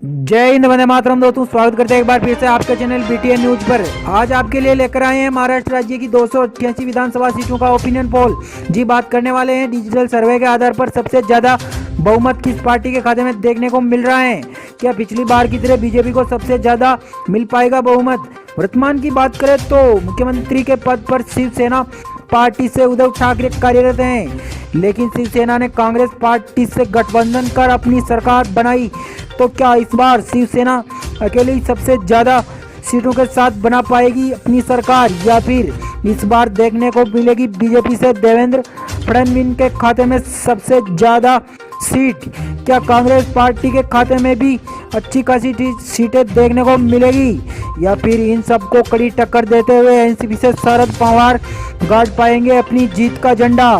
जय हिंद, वंदे मातरम। दोस्तों स्वागत करते हैं एक बार फिर से आपके चैनल बीटीएन न्यूज पर। आज आपके लिए लेकर आए हैं महाराष्ट्र राज्य की 288 विधानसभा सीटों का ओपिनियन पोल। जी बात करने वाले हैं डिजिटल सर्वे के आधार पर सबसे ज्यादा बहुमत किस पार्टी के खाते में देखने को मिल रहा है। क्या पिछली बार की तरह बीजेपी को सबसे ज्यादा मिल पाएगा बहुमत। वर्तमान की बात करें तो मुख्यमंत्री के पद पर शिवसेना पार्टी से उद्धव ठाकरे कार्यरत हैं, लेकिन शिवसेना ने कांग्रेस पार्टी से गठबंधन कर अपनी सरकार बनाई। तो क्या इस बार शिवसेना अकेली सबसे ज्यादा सीटों के साथ बना पाएगी अपनी सरकार, या फिर इस बार देखने को मिलेगी बीजेपी से देवेंद्र फडणवीस के खाते में सबसे ज्यादा सीट। क्या कांग्रेस पार्टी के खाते में भी अच्छी खासी सीटें देखने को मिलेगी, या फिर इन सबको कड़ी टक्कर देते हुए एनसीपी से शरद पवार गाड़ पाएंगे अपनी जीत का झंडा।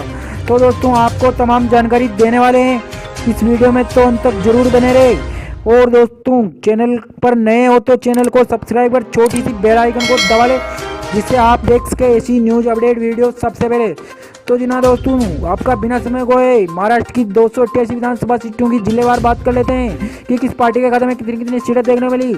तो दोस्तों आपको तमाम जानकारी देने वाले हैं इस वीडियो में, तो अंत तक जरूर बने रहे। और दोस्तों चैनल पर नए हो तो चैनल को सब्सक्राइब कर छोटी सी बेल आइकन को दबा ले, जिससे आप देख सके ऐसी न्यूज अपडेट वीडियो सबसे पहले। तो जी ना दोस्तों, आपका बिना समय गए महाराष्ट्र की 288 विधानसभा सीटों की जिलेवार बात कर लेते हैं कि किस पार्टी के खाते में कितनी कितनी सीटें देखने को मिली।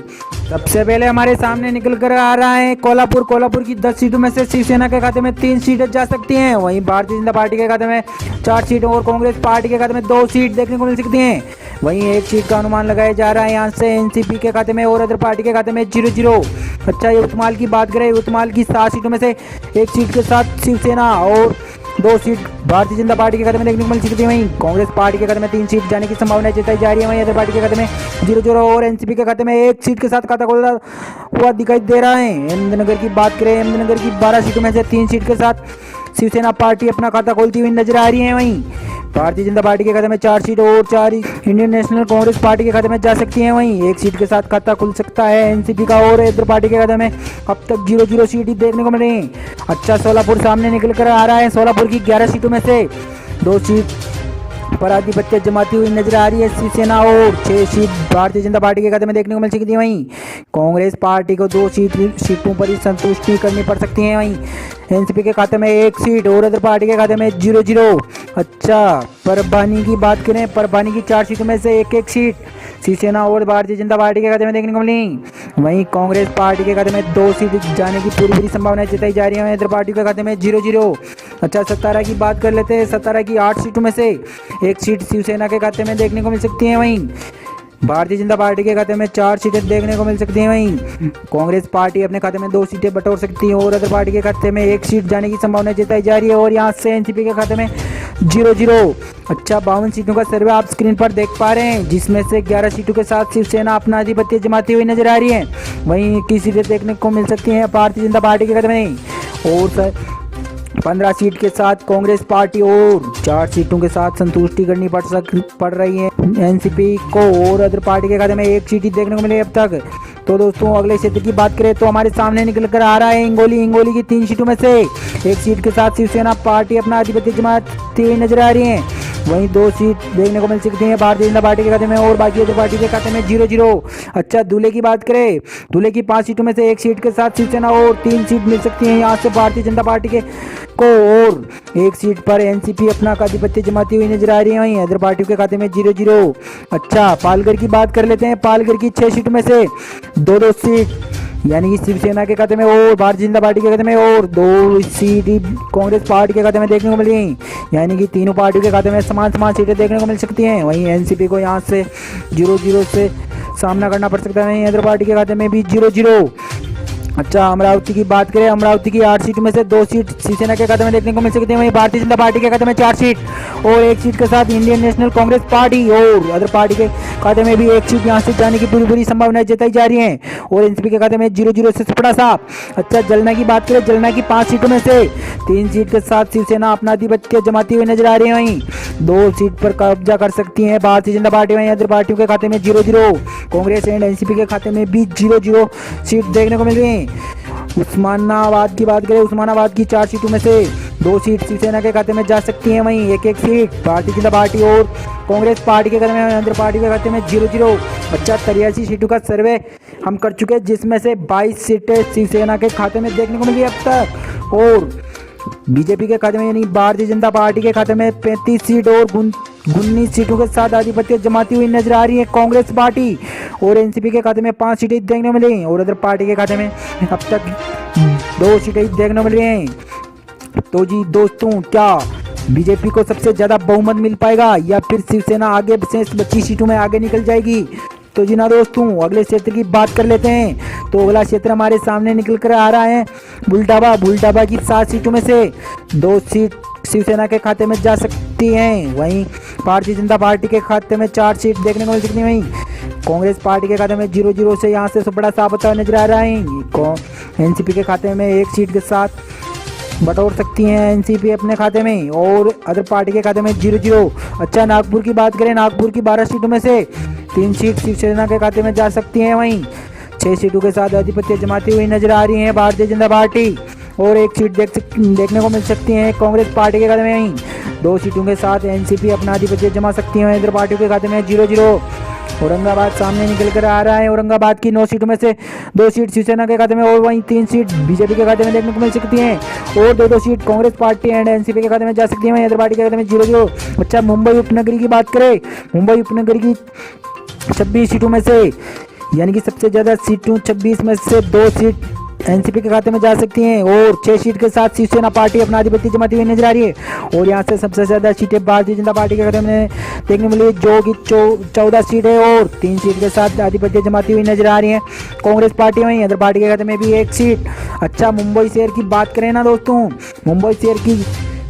सबसे पहले हमारे सामने निकल कर आ रहा है कोल्हापुर की 10 सीटों में से शिवसेना के खाते में 3 सीटें जा सकती हैं। वहीं भारतीय जनता पार्टी के खाते में 4 सीटें और कांग्रेस पार्टी के खाते में 2 सीट देखने को मिल सकती हैं। वहीं 1 सीट का अनुमान लगाया जा रहा है यहाँ से एनसीपी के खाते में और अदर पार्टी के खाते में 0-0। अच्छा, युवतमाल की बात करें, युवतमाल की 7 सीटों में से 1 सीट के साथ शिवसेना और 2 सीट भारतीय जनता पार्टी के खाते में देखने को मिल सकती है। वहीं कांग्रेस पार्टी के खाते में 3 सीट जाने की संभावना जताई जा रही है। वहीं अदर पार्टी के खाते में 0-0 और एनसीपी के खाते में 1 सीट के साथ खाता खोलता हुआ दिखाई दे रहा है। अहमदनगर की बात करें, अहमदनगर की 12 सीटों में से 3 सीट के साथ शिवसेना पार्टी अपना खाता खोलती हुई नजर आ रही है। वहीं भारतीय जनता पार्टी के खाते में 4 सीट और 4 इंडियन नेशनल कांग्रेस पार्टी के खाते में जा सकती हैं। वहीं 1 सीट के साथ खाता खुल सकता है एनसीपी का और इधर पार्टी के खाते में अब तक 0-0 सीट ही देखने को मिली। अच्छा, सोलापुर सामने निकल कर आ रहा है। सोलापुर की 11 सीटों में से 2 सीट पर आधिपत्य जमाती हुई नजर आ रही है शिवसेना और 6 सीट भारतीय जनता पार्टी के खाते में देखने को मिल सकती है। वहीं कांग्रेस पार्टी को 2 सीटों पर ही संतुष्टि करनी पड़ सकती है। वहीं एनसीपी के खाते में 1 सीट और अदर पार्टी के खाते में 0-0। अच्छा, परभणी की बात करें, परभणी की 4 सीटों में से 1-1 सीट शिवसेना और भारतीय जनता पार्टी के खाते में देखने को मिली। वहीं कांग्रेस पार्टी के खाते में 2 सीट जाने की पूरी संभावनाएं जताई जा रही है। इधर पार्टी के खाते में 0-0। अच्छा, सतारा की बात कर लेते हैं। सतारा की 8 सीटों में से 1 सीट शिवसेना के खाते में देखने को मिल सकती है। वहीं भारतीय जनता पार्टी के खाते में 4 सीटें देखने को मिल सकती हैं। वहीं कांग्रेस पार्टी अपने खाते में 2 सीटें बटोर सकती है और अदर पार्टी के खाते में 1 सीट जाने की संभावना जताई जा रही है। और यहाँ से एनसीपी के खाते में 0-0। अच्छा, 52 सीटों का सर्वे आप स्क्रीन पर देख पा रहे हैं, जिसमें से 11 सीटों के साथ शिवसेना अपना आधिपत्य जमाती हुई नजर आ रही है। वहीं 21 सीटें देखने को मिल सकती हैं भारतीय जनता पार्टी के खाते में और 15 सीट के साथ कांग्रेस पार्टी और 4 सीटों के साथ संतुष्टि करनी पड़ रही है एनसीपी को और अदर पार्टी के खाते में 1 सीट ही देखने को मिली अब तक। तो दोस्तों अगले क्षेत्र की बात करें तो हमारे सामने निकल कर आ रहा है हिंगोली की 3 सीटों में से 1 सीट के साथ शिवसेना पार्टी अपना आधिपत्य जमाती हुई नजर आ रही है। वहीं 2 सीट देखने को मिल सकती हैं भारतीय जनता पार्टी के खाते में और बाकी अदर पार्टी के खाते में 0-0। अच्छा, धुले की बात करें, धुले की 5 सीटों में से 1 सीट के साथ शिवसेना और 3 सीट मिल सकती हैं यहाँ से भारतीय जनता पार्टी के को और 1 सीट पर एनसीपी अपना आधिपत्य जमाती हुई नजर आ रही है। वहीं अदर पार्टियों के खाते में 0-0। अच्छा, पालघर की बात कर लेते हैं। पालघर की 6 सीटों में से 2-2 सीट यानी कि शिवसेना के खाते में और भारतीय जनता पार्टी के खाते में और 2 सीट कांग्रेस पार्टी के खाते में देखने को मिली, यानी कि तीनों पार्टियों के खाते में समान सीटें देखने को मिल सकती हैं। वहीं एनसीपी को यहाँ से 0-0 से सामना करना पड़ सकता है। वहीं अदर पार्टी के खाते में भी 0-0। अच्छा, अमरावती की बात करें, अमरावती की 8 सीटों में से 2 सीट शिवसेना के खाते में देखने को मिल सकती है। वहीं भारतीय जनता पार्टी के खाते में 4 सीट और 1 सीट के साथ इंडियन नेशनल कांग्रेस पार्टी और अदर पार्टी के खाते में भी 1 सीट यहाँ से जाने की पूरी संभावनाएं जताई जा रही हैं और एनसीपी के खाते में 0-0 से पड़ा साफ। अच्छा, जलना की बात करें, जलना की 5 सीटों में से 3 सीट के साथ शिवसेना अपना आधिपत्य जमाती हुई नजर आ रही है। वहीं 2 सीट पर कब्जा कर सकती है भारतीय जनता पार्टी। वहीं अदर पार्टियों के खाते में 0-0। कांग्रेस एंड एनसीपी के खाते में भी 0-0 सीट देखने को मिल रही है। उस्मानाबाद की बात करें, उस्मानाबाद की 4 सीटों में से 2 सीट शिवसेना के खाते में जा सकती हैं। वहीं 1-1 सीट भारतीय जनता पार्टी और कांग्रेस पार्टी के खाते में, अदर पार्टी के खाते में 0-0। अच्छा, 83 सीटों का सर्वे हम कर चुके हैं, जिसमें से 22 सीटें शिवसेना के खाते में देखने को मिली अब तक और बीजेपी के खाते में यानी भारतीय जनता पार्टी के खाते में 35 सीट और 19 सीटों के साथ आधिपत्य जमाती हुई नजर आ रही है कांग्रेस पार्टी। और एनसीपी के खाते में 5 सीटें देखने को मिली और अदर पार्टी के खाते में अब तक 2 सीटें देखने को मिल रही हैं। तो जी दोस्तों, क्या बीजेपी को सबसे ज्यादा बहुमत मिल पाएगा या फिर शिवसेना आगे से 25 सीटों में आगे निकल जाएगी? तो जी ना दोस्तों, अगले क्षेत्र की बात कर लेते हैं। तो अगला क्षेत्र हमारे सामने निकल कर आ रहा है बुल्टाबा की 7 सीटों में से 2 सीट शिवसेना के खाते में जा सकती हैं। वहीं भारतीय जनता पार्टी के खाते में 4 सीट देखने को मिल सकती है। वहीं कांग्रेस पार्टी के खाते में 0-0 से यहाँ से बड़ा साफ होता नजर आ रहा है। एनसीपी के खाते में 1 सीट के साथ बटोर सकती हैं एनसीपी अपने खाते में और अदर पार्टी के खाते में 0-0। अच्छा, नागपुर की बात करें, नागपुर की 12 सीटों में से 3 सीट शिवसेना के खाते में जा सकती हैं। वहीं 6 सीटों के साथ आधिपत्य जमाती हुई नजर आ रही है भारतीय जनता पार्टी और 1 सीट देखने को मिल सकती है कांग्रेस पार्टी के खाते में। वहीं 2 सीटों के साथ एनसीपी अपना आधिपत्य जमा सकती है इधर पार्टी के खाते में 0-0। औरंगाबाद सामने निकल कर आ रहा है। औरंगाबाद की 9 सीटों में से 2 सीट शिवसेना के खाते में और वहीं 3 सीट बीजेपी के खाते में देखने को मिल सकती हैं और 2-2 seat Congress party and NCP के खाते में जा सकती है इधर पार्टी के खाते में 0-0। अच्छा, मुंबई उपनगरी की बात करें, मुंबई उपनगरी की 26 सीटों में से यानी कि सबसे ज्यादा सीटों 26 में से 2 सीट एनसीपी के खाते में जा सकती हैं और 6 सीट के साथ शिवसेना पार्टी अपना आधिपत्य जमाती हुई नजर आ रही है। और यहाँ से सबसे ज्यादा सीटें भारतीय जनता पार्टी के खाते में देखने मिली जो कि 14 सीट है और 3 सीट के साथ आधिपत्य जमाती हुई नजर आ रही है कांग्रेस पार्टी। वहीं अदर पार्टी के खाते में भी 1 सीट। अच्छा, मुंबई शहर की बात करें ना दोस्तों, मुंबई शहर की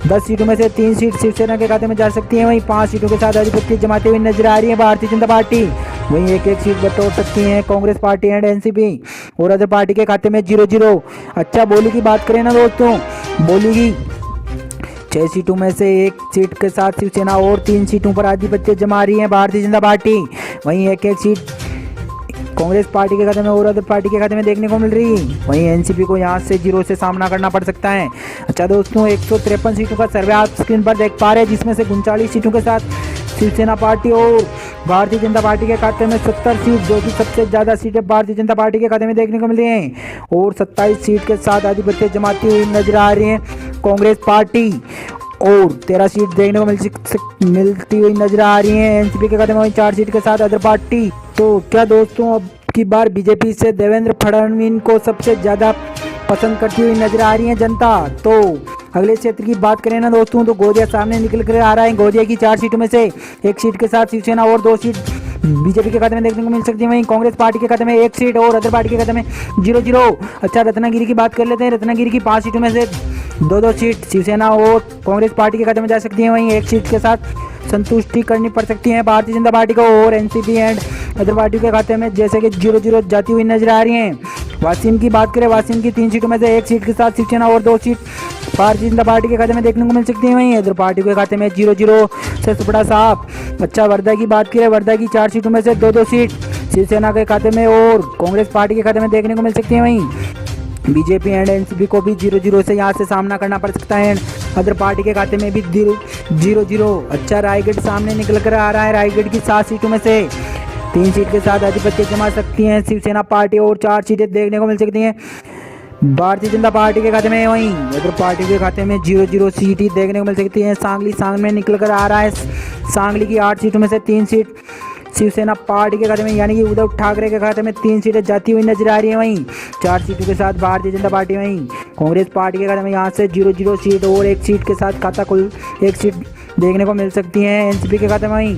10 सीटों में से 3 सीट शिवसेना के खाते में जा सकती है। वहीं 5 सीटों के साथ आधिपत्य जमाती हुई नजर आ रही है भारतीय जनता पार्टी। वहीं 1-1 सीट बटोर सकती है कांग्रेस पार्टी एंड एनसीपी और अदर पार्टी के खाते में 0-0। अच्छा, बोली की बात करें ना दोस्तों, बोली की 6 सीटों में से 1 सीट के साथ शिवसेना और 3 सीटों पर आधिपत्य जमा रही है भारतीय जनता पार्टी। वहीं 1-1 सीट कांग्रेस पार्टी के खाते में और अदर पार्टी के खाते में देखने को मिल रही है। वहीं एनसीपी को यहां से 0 से सामना करना पड़ सकता है। अच्छा दोस्तों, 153 सीटों का सर्वे आप स्क्रीन पर देख पा रहे हैं जिसमें से 39 सीटों के साथ शिवसेना पार्टी और भारतीय जनता पार्टी के खाते में 70 सीट, जो कि सबसे ज्यादा सीटें भारतीय जनता पार्टी के खाते में देखने को मिल रही हैं और 27 सीट के साथ आधिपत्य जमाती हुई नजर आ रही है कांग्रेस पार्टी और 13 सीट देखने को मिलती हुई नजर आ रही है एनसीपी के खाते में। वहीं 4 सीट के साथ अदर पार्टी। तो क्या दोस्तों, अब की बार बीजेपी से देवेंद्र फडणवीस को सबसे ज्यादा पसंद करती हुई नजर आ रही है जनता? तो अगले क्षेत्र की बात करें ना दोस्तों, तो गोदिया सामने निकल कर आ रहा है। गोदिया की 4 सीटों में से 1 सीट के साथ शिवसेना और 2 सीट बीजेपी के खाते में देखने को मिल सकती है। वहीं कांग्रेस पार्टी के खाते में 1 सीट और अदर पार्टी के खाते में 0-0। अच्छा, रत्नागिरी की बात कर लेते हैं। रत्नागिरी की 5 सीटों में से 2-2 सीट शिवसेना और कांग्रेस पार्टी के खाते में जा सकती है। वहीं 1 सीट के साथ संतुष्टि करनी पड़ सकती है भारतीय जनता पार्टी को और एनसीपी एंड अदर पार्टी के खाते में जैसे कि 0-0 जाती हुई नजर आ रही हैं। वाशिम की बात करें, वाशिम की 3 सीटों में से 1 सीट के साथ शिवसेना और 2 सीट भारतीय जनता पार्टी के खाते में देखने को मिल सकती है। वहीं अदर पार्टी के खाते में 0-0 से बड़ा साफ। अच्छा, वर्धा की बात करें, वर्धा की 4 सीटों में से 2-2 सीट शिवसेना के खाते में और कांग्रेस पार्टी के खाते में देखने को मिल सकती है। वहीं बीजेपी एंड एनसीपी को भी 0-0 से यहाँ से सामना करना पड़ सकता है। अदर पार्टी के खाते में भी 0-0। अच्छा, रायगढ़ सामने निकल कर आ रहा है। रायगढ़ की 7 सीटों में से 3 सीट के साथ आधिपत्य जमा सकती हैं शिवसेना पार्टी और 4 सीटें देखने को मिल सकती हैं भारतीय जनता पार्टी के खाते में। वहीं अदर पार्टी के खाते में 0-0 सीट ही देखने को मिल सकती है। सांगली सामने निकल कर आ रहा है। सांगली की 8 सीटों में से 3 सीट शिवसेना पार्टी के खाते में यानी कि उद्धव ठाकरे के खाते में 3 सीटें जाती हुई नजर आ रही है। वहीं 4 सीटों के साथ भारतीय जनता पार्टी। वहीं कांग्रेस पार्टी के खाते में यहाँ से 0-0 सीट और 1 सीट के साथ खाता कुल 1 सीट देखने को मिल सकती है एनसीपी के खाते में। वहीं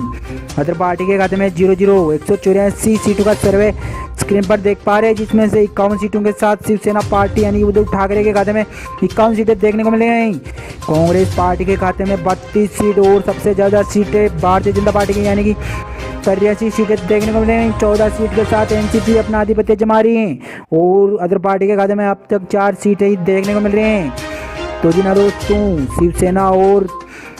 अदर पार्टी के खाते में 0-0। 184 सीटों का सर्वे स्क्रीन पर देख पा रहे हैं जिसमें से 51 सीटों के साथ शिवसेना पार्टी यानी उद्धव ठाकरे के खाते में 51 सीटें देखने को मिलेंगी। कांग्रेस पार्टी के खाते में 32 सीट और सबसे ज्यादा सीटें भारतीय जनता पार्टी की यानी कि 83 सीटें देखने को मिलेंगी। 14 सीट के साथ एनसीपी अपना आधिपत्य जमा रही है और अदर पार्टी के खाते में अब तक 4 सीटें ही देखने को मिल रही हैं। तो जी ना दोस्तों, शिवसेना और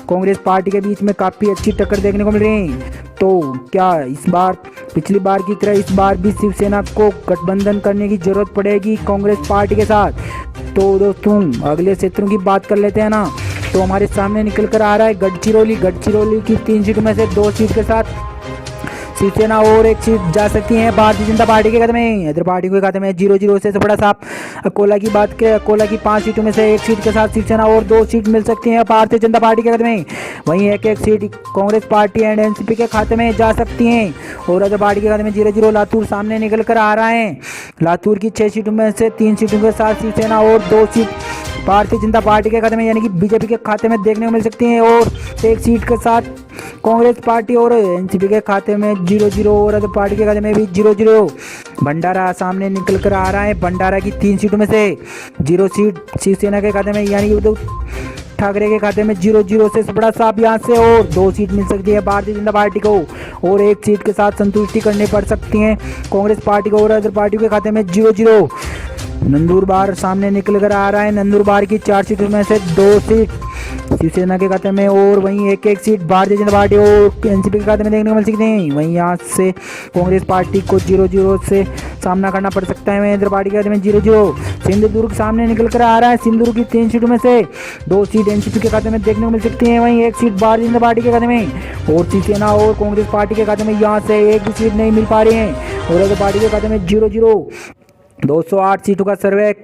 कांग्रेस पार्टी के बीच में काफ़ी अच्छी टक्कर देखने को मिल रही है। तो क्या इस बार पिछली बार की तरह इस बार भी शिवसेना को गठबंधन करने की जरूरत पड़ेगी कांग्रेस पार्टी के साथ? तो दोस्तों, अगले क्षेत्रों की बात कर लेते हैं ना। तो हमारे सामने निकल कर आ रहा है गढ़चिरौली की 3 सीटों में से 2 सीट के साथ शिवसेना और एक सीट जा सकती है भारतीय जनता पार्टी के खाते में। इधर पार्टी के खाते में 0-0 से बड़ा साफ। अकोला की बात करें, अकोला की 5 सीटों में से एक सीट के साथ शिवसेना और 2 सीट मिल सकती है भारतीय जनता पार्टी के खाते में। वहीं एक seat Congress party and NCP के खाते में जा सकती है। और अदर पार्टी के खाते में 0-0 लातूर सामने निकल कर आ रहा है। लातूर की 6 सीटों में से 3 सीटों के साथ शिवसेना और 2 सीट भारतीय जनता पार्टी के खाते में यानी कि बीजेपी के खाते में देखने को मिल सकती है। और एक सीट के साथ कांग्रेस पार्टी और एनसीपी के खाते में 0-0 और अदर पार्टी के खाते में भी 0-0। भंडारा सामने निकल कर आ रहा है। भंडारा की 3 सीटों में से 0 सीट शिवसेना के खाते में यानी कि उद्धव ठाकरे के खाते में 0-0 से बड़ा साफ यहाँ से। और 2 सीट मिल सकती है भारतीय जनता पार्टी को और एक सीट के साथ संतुष्टि करनी पड़ सकती है कांग्रेस पार्टी को और अदर पार्टी के खाते में 0-0। नंदुरबार सामने निकल कर आ रहा है। नंदुरबार की 4 सीटों में से 2 सीट शिवसेना के खाते में और वहीं एक सीट भारतीय जनता पार्टी और एनसीपी के खाते में देखने को मिल सकते हैं। वहीं यहाँ से कांग्रेस पार्टी को 0-0 से सामना करना पड़ सकता है। इधर पार्टी के खाते में 0-0। सिंधुदुर्ग सामने निकल कर आ रहा है। सिंधुदुर्ग की 3 सीटों में से 2 सीट एनसीपी के खाते में देखने को मिल सकती है। वहीं एक सीट भारतीय जनता पार्टी के खाते में और शिवसेना और कांग्रेस पार्टी के खाते में यहाँ से एक भी सीट नहीं मिल पा रही है। और अदर पार्टी के खाते में 0-0। 208 सीटों का सर्वे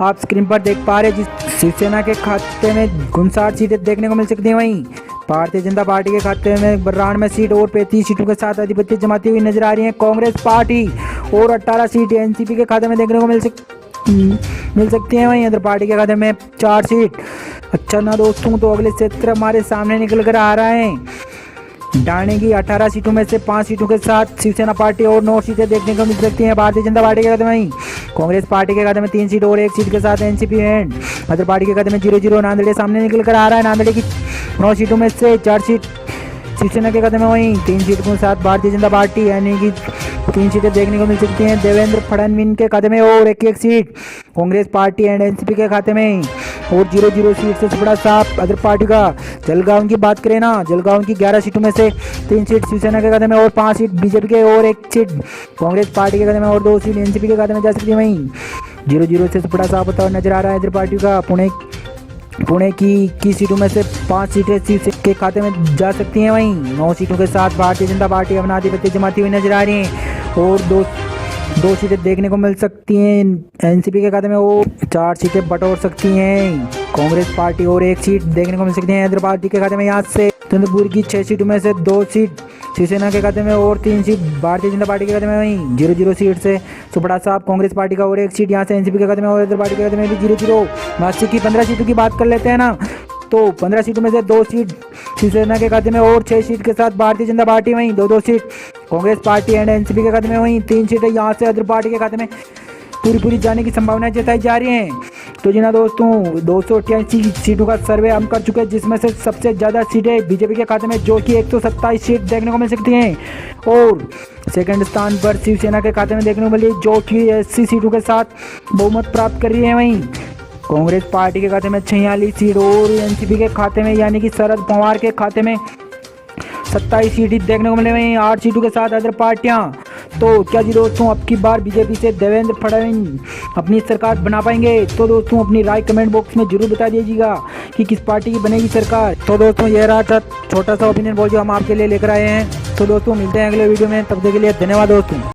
आप स्क्रीन पर देख पा रहे हैं, जिस शिवसेना के खाते में 59 सीटें देखने को मिल सकती हैं। वहीं भारतीय जनता पार्टी के खाते में 92 सीट और 35 सीटों के साथ आधिपत्य जमाती हुई नजर आ रही है कांग्रेस पार्टी और 18 सीट एनसीपी के खाते में देखने को मिल सकती हैं। वहीं अदर पार्टी के खाते में 4 सीट। अच्छा ना दोस्तों, तो अगले क्षेत्र हमारे सामने निकल कर आ रहा है। डाणे की 18 सीटों में से 5 सीटों के साथ शिवसेना पार्टी और 9 सीटें देखने को मिल सकती हैं भारतीय जनता पार्टी के खाते में। कांग्रेस पार्टी के खाते में 3 सीट और 1 सीट के साथ एनसीपी एंड अदर पार्टी के खाते में 0-0। नांदेड़ सामने निकल कर आ रहा है। नांदेड़ की 9 सीटों में से 4 सीट शिवसेना के खाते में। वहीं 3 सीटों के साथ भारतीय जनता पार्टी यानी कि 3 सीटें देखने को मिल सकती हैं देवेंद्र फडणवीस के खाते में और एक seat Congress party and NCP के खाते में और 0-0 सीट से बड़ा साफ अदर पार्टी का। जलगांव की बात करें ना, जलगांव की 11 सीटों में से 3 सीट शिवसेना के खाते में और 5 सीट बीजेपी के और 1 सीट कांग्रेस पार्टी के खाते में और 2 सीट एनसीपी के खाते में जा सकती है। वहीं 0-0 से बड़ा साफ होता हुआ नजर आ रहा है इधर पार्टी का। पुणे की सीटों में से 5 सीटें शिवसेना के खाते में जा सकती हैं। वहीं 9 सीटों के साथ भारतीय जनता पार्टी अपना आधिपत्य जमाती हुई नजर आ रही है और 2 सीटें देखने को मिल सकती हैं एनसीपी के खाते में और 4 सीटें बटोर सकती हैं कांग्रेस पार्टी और 1 सीट देखने को मिल सकती है इधर पार्टी के खाते में। यहाँ से चंद्रपुर की 6 सीटों में से 2 सीट शिवसेना के खाते में और 3 सीट भारतीय जनता पार्टी के खाते में। वहीं 0-0 सीट से सुपड़ा साहब कांग्रेस पार्टी का और 1 सीट यहाँ से एनसीपी के खाते में और इधर पार्टी के खाते में भी 0-0। नासिक की 15 सीटों की बात कर लेते हैं ना, तो 15 सीटों में से 2 सीट शिवसेना के खाते में और 6 सीट के साथ भारतीय जनता पार्टी। वहीं 2-2 seat Congress party and NCP के खाते में। वहीं 3 सीटें यहाँ से अदर पार्टी के खाते में पूरी जाने की संभावना जताई जा रही है। तो जी ना दोस्तों, 288 सीटों का सर्वे हम कर चुके हैं, जिसमें से सबसे ज़्यादा सीटें बीजेपी के खाते में जो कि 127 सीट देखने को मिल सकती हैं और सेकंड स्थान पर शिवसेना के खाते में देखने को मिली जो कि 80 सीटों के साथ बहुमत प्राप्त कर रही है। वहीं कांग्रेस पार्टी के खाते में 46 सीट और एनसीपी के खाते में यानी कि शरद पवार के खाते में 27 सीट देखने को मिले। वहीं 8 सीटों के साथ अदर पार्टियां। तो क्या जी दोस्तों, अब की बार बीजेपी से देवेंद्र फडणवीस अपनी सरकार बना पाएंगे? तो दोस्तों अपनी राय कमेंट बॉक्स में जरूर बता दीजिएगा कि किस पार्टी की बनेगी सरकार। तो दोस्तों यह रहा था छोटा सा ओपिनियन पोल जो हम आपके लिए लेकर आए हैं। तो दोस्तों मिलते हैं अगले वीडियो में, तब तक के लिए धन्यवाद दोस्तों।